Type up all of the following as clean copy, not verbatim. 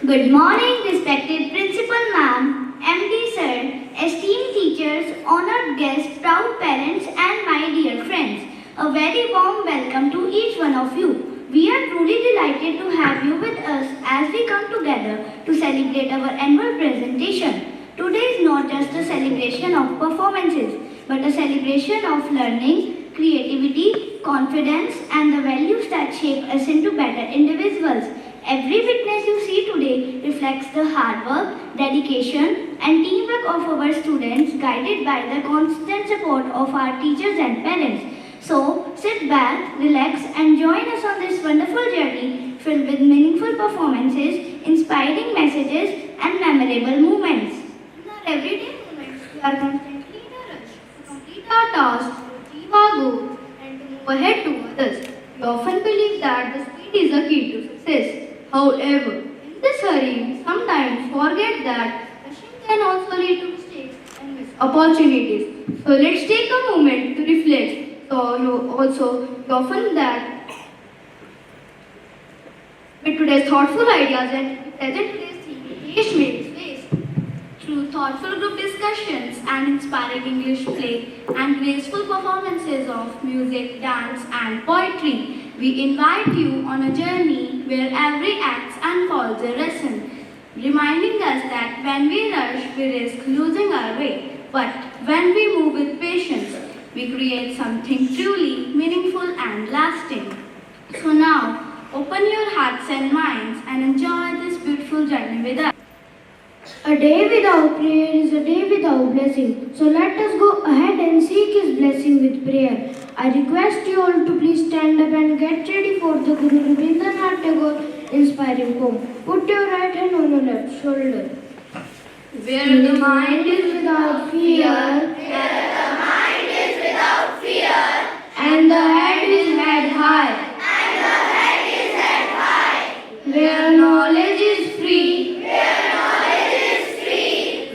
Good morning, respected Principal Ma'am, MD Sir, esteemed teachers, honored guests, proud parents, and my dear friends. A very warm welcome to each one of you. We are truly delighted to have you with us as we come together to celebrate our annual presentation. Today is not just a celebration of performances, but a celebration of learning, creativity, confidence, and the values that shape us into better individuals. Every witness you see today reflects the hard work, dedication, and teamwork of our students, guided by the constant support of our teachers and parents. So, sit back, relax, and join us on this wonderful journey filled with meaningful performances, inspiring messages, and memorable moments. In our everyday moments, we are constantly in a rush to complete our tasks, to achieve our goals, and to move ahead to others. We often believe that the speed is the key to success. However, in this hurry, we sometimes forget that rushing can also lead to mistakes and missed opportunities. So let's take a moment to reflect. We often that with today's thoughtful ideas and present today's theme, English makes ways. Through thoughtful group discussions and inspiring English play and graceful performances of music, dance, and poetry, we invite you on a journey where every act unfolds a lesson, reminding us that when we rush, we risk losing our way. But when we move with patience, we create something truly meaningful and lasting. So now, open your hearts and minds and enjoy this beautiful journey with us. A day without prayer is a day without blessing. So let us go ahead and seek His blessing with prayer. I request you all to please stand up and get ready for the Guru Rabindranath Tagore inspiring poem. Put your right hand on your left shoulder. Where the mind is without fear, and the head is held high, where knowledge is free,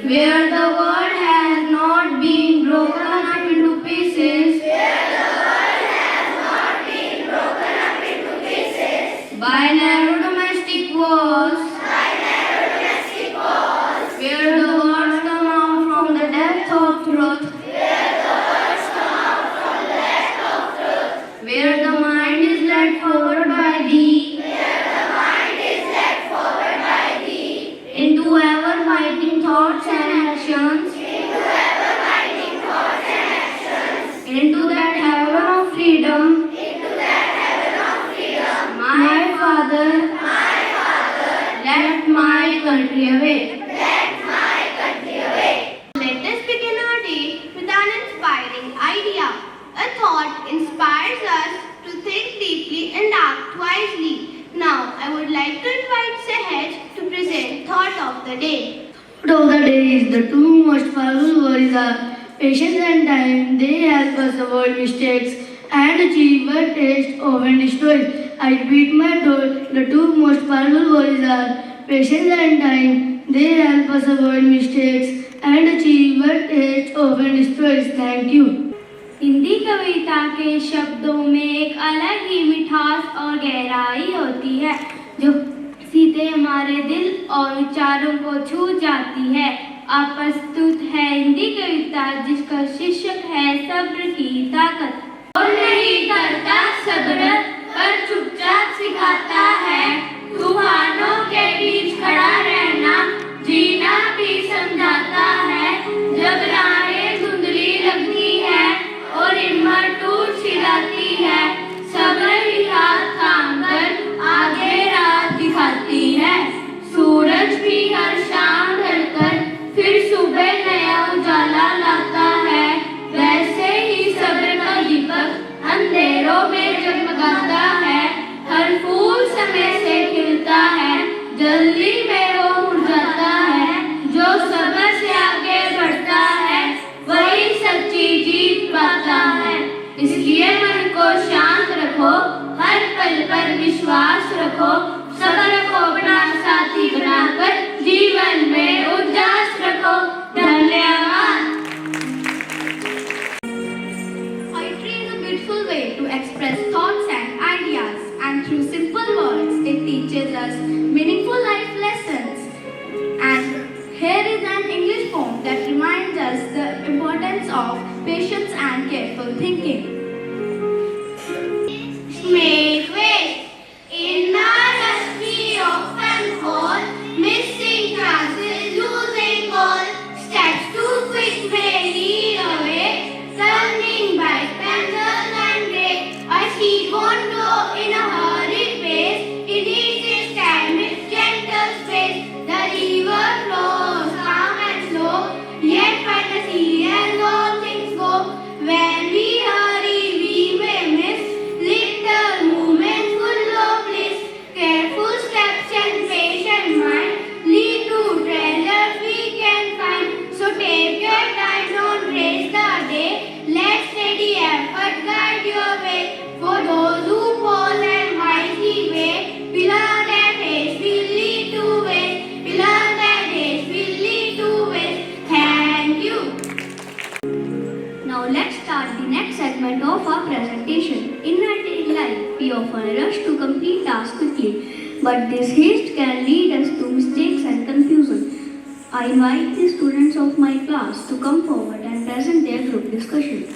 where the world has not been broken up into pieces, by narrow domestic walls, where the words come out from the depth of truth, where the mind is led forward by thee, into ever fighting thoughts and actions, into that heaven of freedom, my Father, let my country away. Let us begin our day with an inspiring idea. A thought inspires us to think deeply and act wisely. Now, I would like to invite Sahaj to present Thought of the Day. Thought of the day is the two most powerful words are patience and time. They help us avoid mistakes and achieve what taste often destroys. I repeat my thought. The two most powerful words are patience and time. They help us avoid mistakes and achieve what taste often destroys. Thank you. Hindi कविता के शब्दों में एक अलग ही मिठास और गहराई होती है जो सीधे हमारे दिल और विचारों को छू जाती है। आप प्रस्तुत है हिंदी कविता जिसका शीर्षक है सब्र की ताकत। और नहीं करता सब्र पर चुपचाप सिखाता है तूफानों के बीच खड़ा रहना, जीना भी समझाता है। जब राहें धुंधली लगती है और हिम्मत टूट सी जाती है, सब्र ही हाथ थाम कर आगे राह दिखाती है। सूरज भी हर शाम ढलकर फिर सुबह नया उजाला लाता है, वैसे ही सब्र का दीपक अंधेरों में जगमगाता है। हर फूल समय से खिलता है, जल्दी में वो मुरझाता है। जो सब्र से आगे बढ़ता है वही सच्ची जीत पाता है। इसलिए मन को शांत रखो, हर पल पर विश्वास रखो, सब्र को अपना साथी बनाकर जीवन में उजास रखो। धन्यवाद। Poetry is a beautiful way to express thoughts and ideas, and through simple words, it teaches us meaningful life lessons. us the importance of patience and careful thinking. Make way. In our rush we often fall, missing chances, losing goal. Steps too quick may lead away, turning back pencils and grey. A seed won't grow in a hurried pace, it needs its time, its gentle space. The river flows calm and slow, yet by the sea as all things go. When we hurry we may miss little moments full of bliss. Careful steps and patient mind lead to treasures we can find. So take your time, don't race the day. Let steady effort guide your way. For those who pause and wisely wait, we learn that haste will lead to waste. We learn that haste will lead to waste. Thank you. Now let's start the next segment of our presentation. In our daily life, we often rush to complete tasks quickly, but this haste can lead us to mistakes and confusion. I invite the students of my class to come forward and present their group discussion.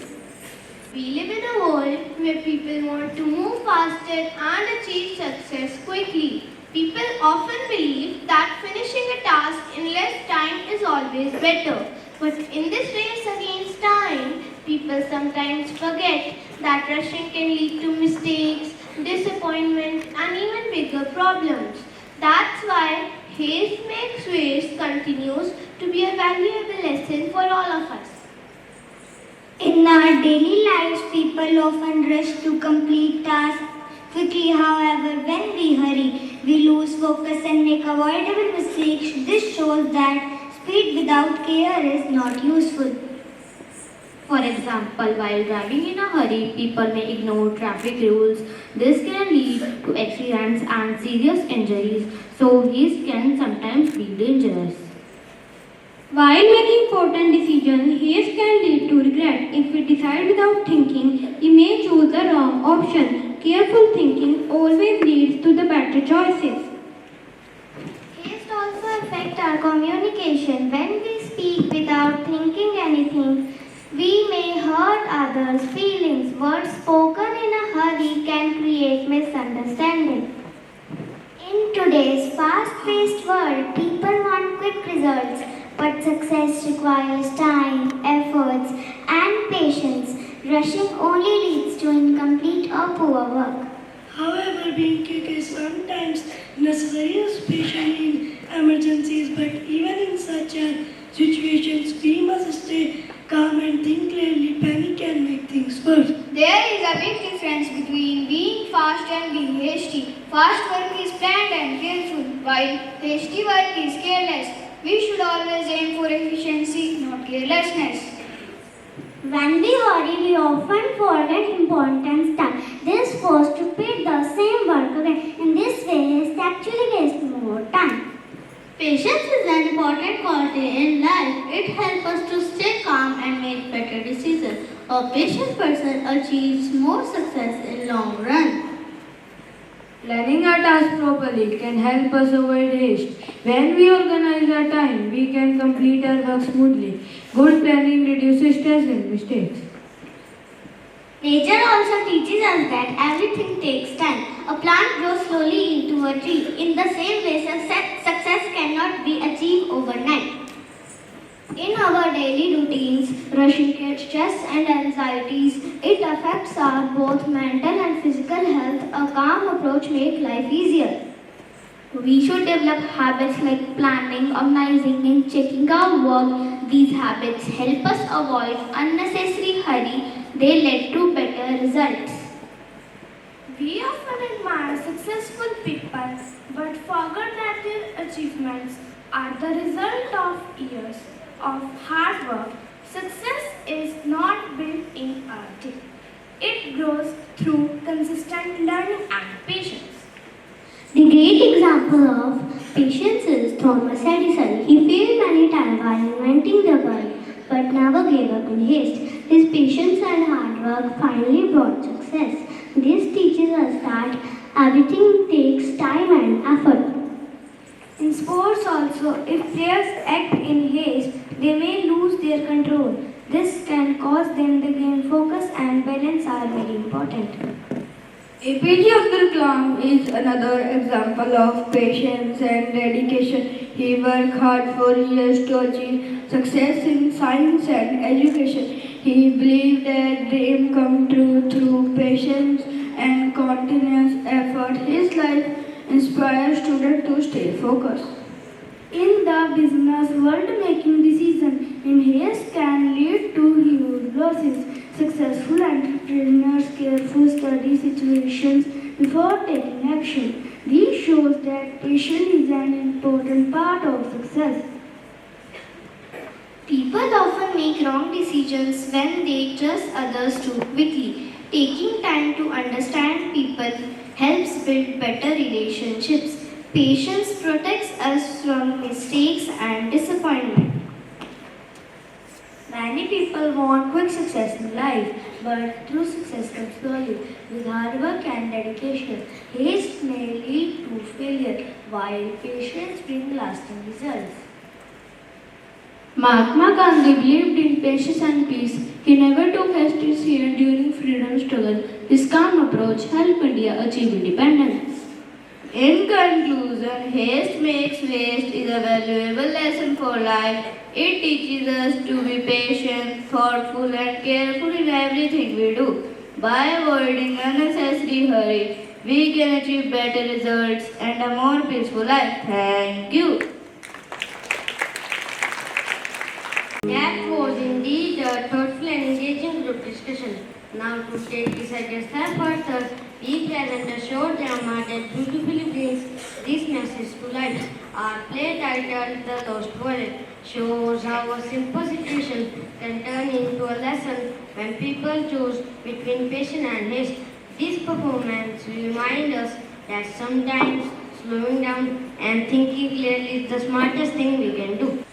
We live in a world where people want to move faster and achieve success quickly. People often believe that finishing a task in less time is always better. But in this race against time, people sometimes forget that rushing can lead to mistakes, disappointment, and even bigger problems. That's why haste makes waste continues to be a valuable lesson for all of us. In our daily lives, people often rush to complete tasks quickly. However, when we hurry, we lose focus and make avoidable mistakes. This shows that speed without care is not useful. For example, while driving in a hurry, people may ignore traffic rules. This can lead to accidents and serious injuries, so haste can sometimes be dangerous. While making important decisions, haste can lead to regret. If we decide without thinking, we may choose the wrong option. Careful thinking always leads to the better choices. Haste also affects our communication. When we speak without thinking anything, we may hurt others' feelings. Words spoken in a hurry can create misunderstanding. In today's fast-paced world, people want quick results, but success requires time, efforts, and patience. Rushing only leads to incomplete or poor work. However, being quick is sometimes necessary, especially in emergencies, but even in such situations, we must stay calm and think clearly. Panic can make things worse. There is a big difference between being fast and being hasty. Fast work is planned and careful, while hasty work is careless. We should always aim for efficiency, not carelessness. When we hurry, we often forget important stuff. This forces to repeat the same work again. In this way, it actually wastes more time. Patience is an important quality in life. It helps us to stay calm and make better decisions. A patient person achieves more success in long run. Planning our task properly can help us avoid haste. When we organize our time, we can complete our work smoothly. Good planning reduces stress and mistakes. Nature also teaches us that everything takes time. A plant grows slowly into a tree. In the same way, success cannot be achieved overnight. In our daily routines, rushing creates stress and anxieties. It affects our both mental and physical health. A calm approach makes life easier. We should develop habits like planning, organizing, and checking our work. These habits help us avoid unnecessary hurry. They lead to better results. We often admire successful people but forget that their achievements are the result of years of hard work. Success is not built in a day. It grows through consistent learning and patience. The great example of patience is Thomas Edison. He failed many times while inventing the bulb, but never gave up in haste. His patience and hard work finally brought success. This teaches us that everything takes time and effort. In sports also, if players act in haste, they may lose their control. This can cause them to gain focus and balance are very important. APJ Abdul Kalam is another example of patience and dedication. He worked hard for years to achieve success in science and education. He believed that dreams come true through patience and continuous effort. His life inspires students to stay focused. In the business world, making decisions in haste can lead to huge losses. Successful entrepreneurs carefully study situations before taking action. This shows that patience is an important part of success. People often make wrong decisions when they trust others too quickly. Taking time to understand people helps build better relationships. Patience protects us from mistakes and disappointment. Many people want quick success in life, but true success comes slowly with hard work and dedication. Haste may lead to failure, while patience brings lasting results. Mahatma Gandhi believed in patience and peace. He never took hasty decisions during freedom struggle. His calm approach helped India achieve independence. In conclusion, haste makes waste is a valuable lesson for life. It teaches us to be patient, thoughtful and careful in everything we do. By avoiding unnecessary hurry, we can achieve better results and a more peaceful life. Thank you. That was indeed a thoughtful and engaging group discussion. Now to take this idea step further, we present a short drama that beautifully brings this message to life. Our play titled The Lost Wallet shows how a simple situation can turn into a lesson when people choose between patience and haste. This performance will remind us that sometimes slowing down and thinking clearly is the smartest thing we can do.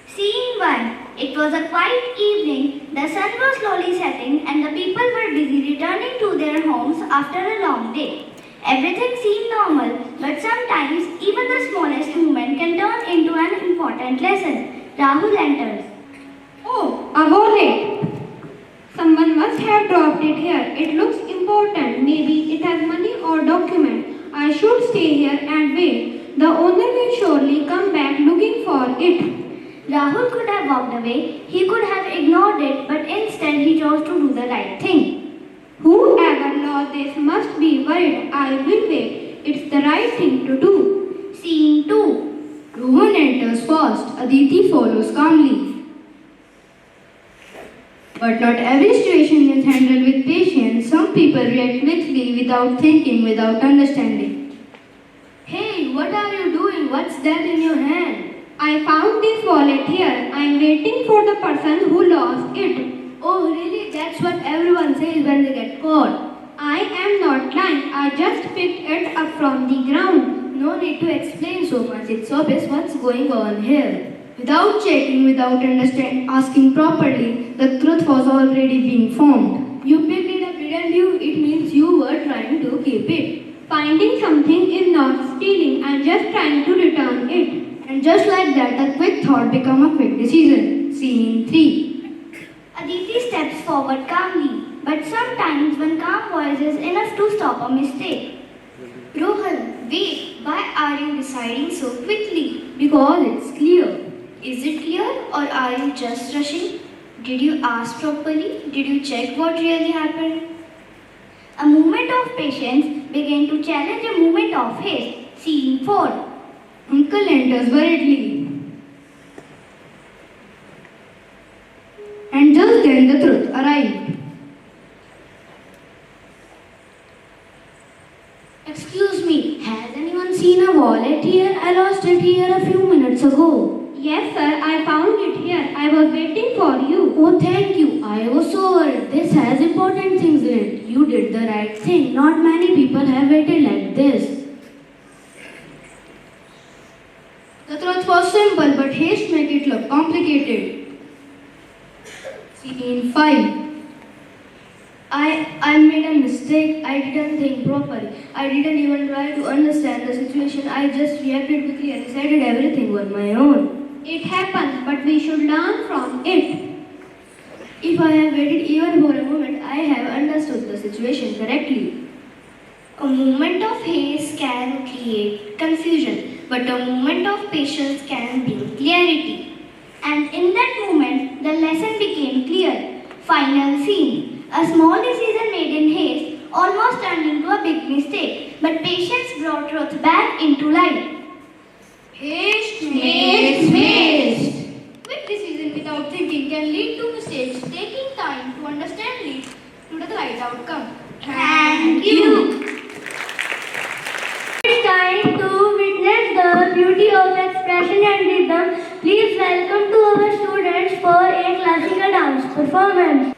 Scene 1. It was a quiet evening. The sun was slowly setting and the people were busy returning to their homes after a long day. Everything seemed normal, but sometimes even the smallest movement can turn into an important lesson. Rahul enters. Oh, a wallet! Someone must have dropped it here. It looks important. Maybe it has money or document. I should stay here and wait. The owner will surely come back looking for it. Rahul could have walked away. He could have ignored it, but instead he chose to do the right thing. Whoever lost this must be worried. I will wait. It's the right thing to do. Scene 2. Rohan enters first. Aditi follows calmly. But not every situation is handled with patience. Some people react quickly without thinking, without understanding. Hey, what are you doing? What's that in your hand? I found this wallet here. I'm waiting for the person who lost it. Oh, really? That's what everyone says when they get caught. I am not lying. I just picked it up from the ground. No need to explain so much. It's obvious what's going on here. Without checking, without asking properly, the truth was already being formed. You picked it up, didn't you? It means you were trying to keep it. Finding something is not stealing. I'm just trying to return it. And just like that, a quick thought became a quick decision. Scene 3. Aditi steps forward calmly, but sometimes one calm voice is enough to stop a mistake. Rohan, wait, why are you deciding so quickly? Because it's clear. Is it clear or are you just rushing? Did you ask properly? Did you check what really happened? A movement of patience began to challenge a movement of haste. Scene 4. Uncle enters worriedly. And just then the truth arrived. Excuse me, has anyone seen a wallet here? I lost it here a few minutes ago. Yes, sir. I found it here. I was waiting for you. Oh, thank you. I was so worried. This has important things in it. You did the right thing. Not many people have waited like this. The truth was simple, but haste made it look complicated. Scene 5. I made a mistake. I didn't think properly. I didn't even try to understand the situation. I just reacted quickly and decided everything on my own. It happened, but we should learn from it. If I have waited even for a moment, I have understood the situation correctly. A moment of haste can create confusion, but a moment of patience can bring clarity. And in that moment, the lesson became clear. Final scene. A small decision made in haste almost turned into a big mistake, but patience brought truth back into light. Haste makes waste. Quick decision without thinking can lead to mistakes. Taking time to understand leads to the right outcome. Thank you. It's time to witness the beauty of expression and rhythm. Please welcome to our students for a classical dance performance.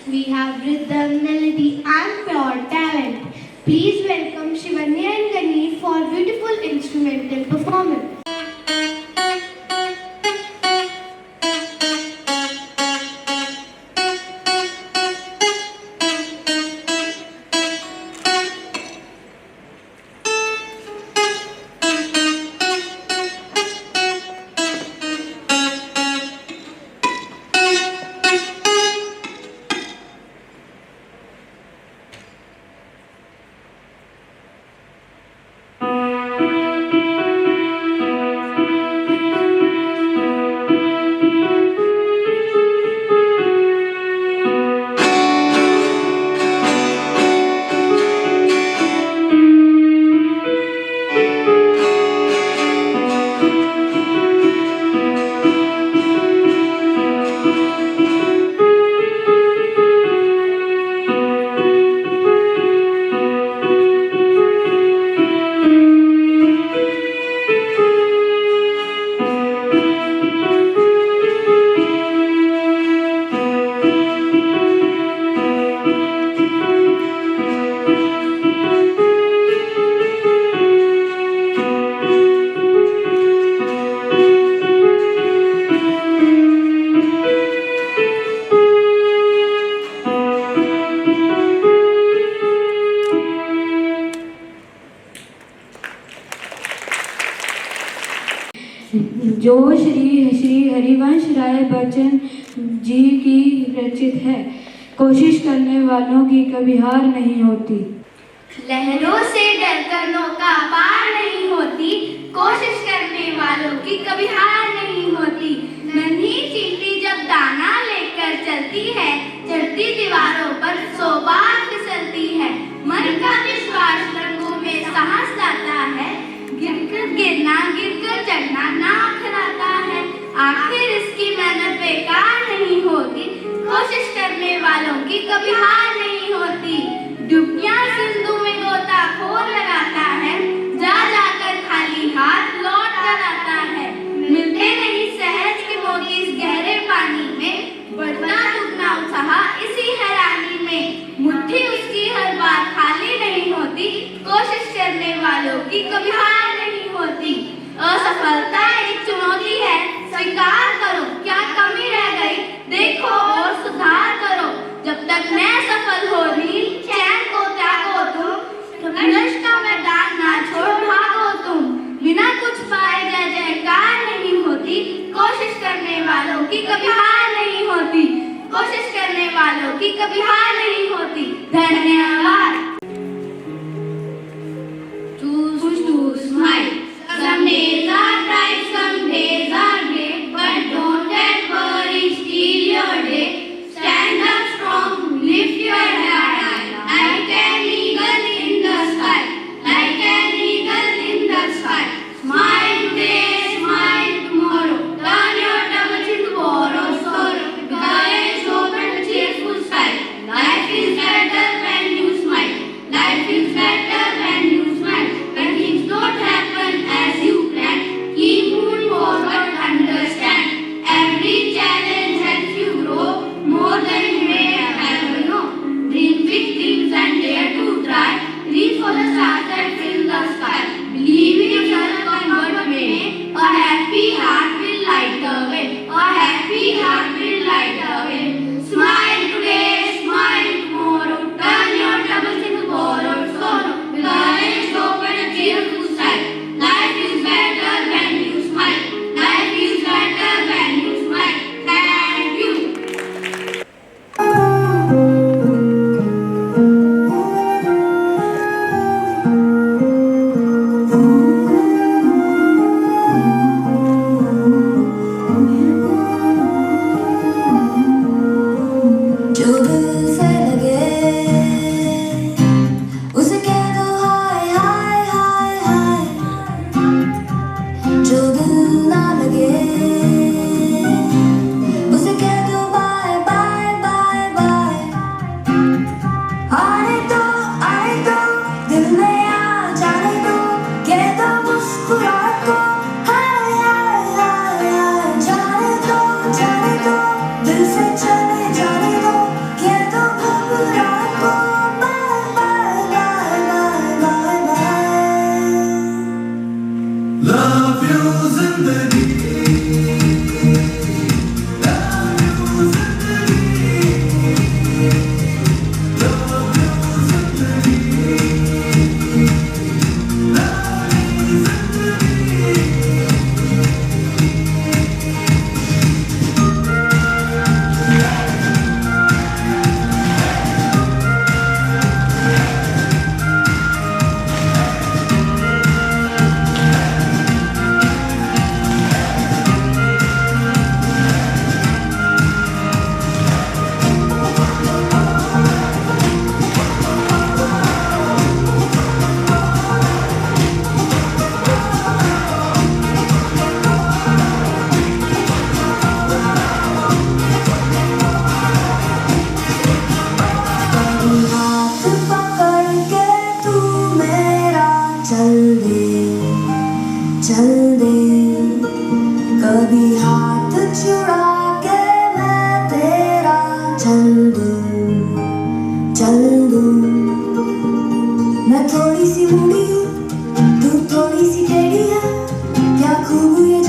We have rhythm, melody and pure talent. Please welcome Shivanya and Ganesh for beautiful instrumental performance. जो श्री हरिवंश राय बच्चन जी की रचित है। कोशिश करने वालों की कभी हार नहीं होती। लहरों से डरकर नौका पार नहीं होती, कोशिश करने वालों की कभी हार नहीं होती। नन्ही चींटी जब दाना लेकर चलती है, चढ़ती दीवारों पर 100 बार फिसलती है। मन का विश्वास रंगों में साहस लाता है, गिरकर गिरना गिरकर चढ़ना नाम खिलाता है। आखिर इसकी मेहनत बेकार नहीं होती, कोशिश करने वालों की कभी हार नहीं होती। डुबकियां सिंधु में गोताखोर लगाता है, जा जाकर खाली हाथ लौट कर आता है। मिलते नहीं सहज के मोती इस गहरे पानी में, बढ़ता दुगना उत्साह इसी हैरानी में। मुट्ठी उसकी हर बार खाली नहीं होती, कोशिश करने वालों की कभी हार नहीं होती। असफलता एक चुनौती है, स्वीकार करो क्या कमी रह गई, देखो और सुधार करो। जब तक मैं सफल हो रही, चैन को त्यागो तुम, संघर्ष का मैदान ना छोड़ भागो तुम। बिना कुछ पाए जय जयकार नहीं होती, कोशिश करने वालों की कभी हार नहीं होती। कोशिश करने वालों की कभी हार नहीं होती। धन्यवाद। Choose to smile. Some days are bright, some days are gray, but don't let worry steal your day. Stand up strong, lift your head high, like an eagle in the sky, like an eagle in the sky. Smile today, smile tomorrow, turn your troubles into borrowed sorrow. Courage, hope and a cheerful smile. Life is better when you smile. Life is better when you smile. When things don't happen as you plan, keep moving forward, understand. Every challenge helps you grow more than you may ever know. Dream big dreams and dare to try. Reach for the stars that fill the sky. Believe in yourself, come what may. A happy heart will light the way. A happy heart will light the way. Smile today, smile tomorrow. Turn your troubles into borrowed sorrow. Courage, hope and a cheerful smile. Life is better when you smile. Life is better when you smile. Thank you. जो दिल से लगे उसे कह दो हाय हाय हाय हाय, जो दिल ना लगे उसे कह दो बाय बाय बाय बाय। आने दो दिल में आ जाने दो, कह दो मुस्कुराहट को हाय हाय हाय हाय। जाने दो दिल से चले जाने दो, कह दो घबराहट को bye bye bye bye bye bye. Love you zindagi, love you zindagi, love you zindagi, love you हाथ पकड़ के तू मेरा चल दे, कभी हाथ छुड़ा के मैं तेरा चल दूं। मैं थोड़ी सी बूढ़ी हूँ, तू थोड़ी सी टेढ़ी है, क्या खूब ये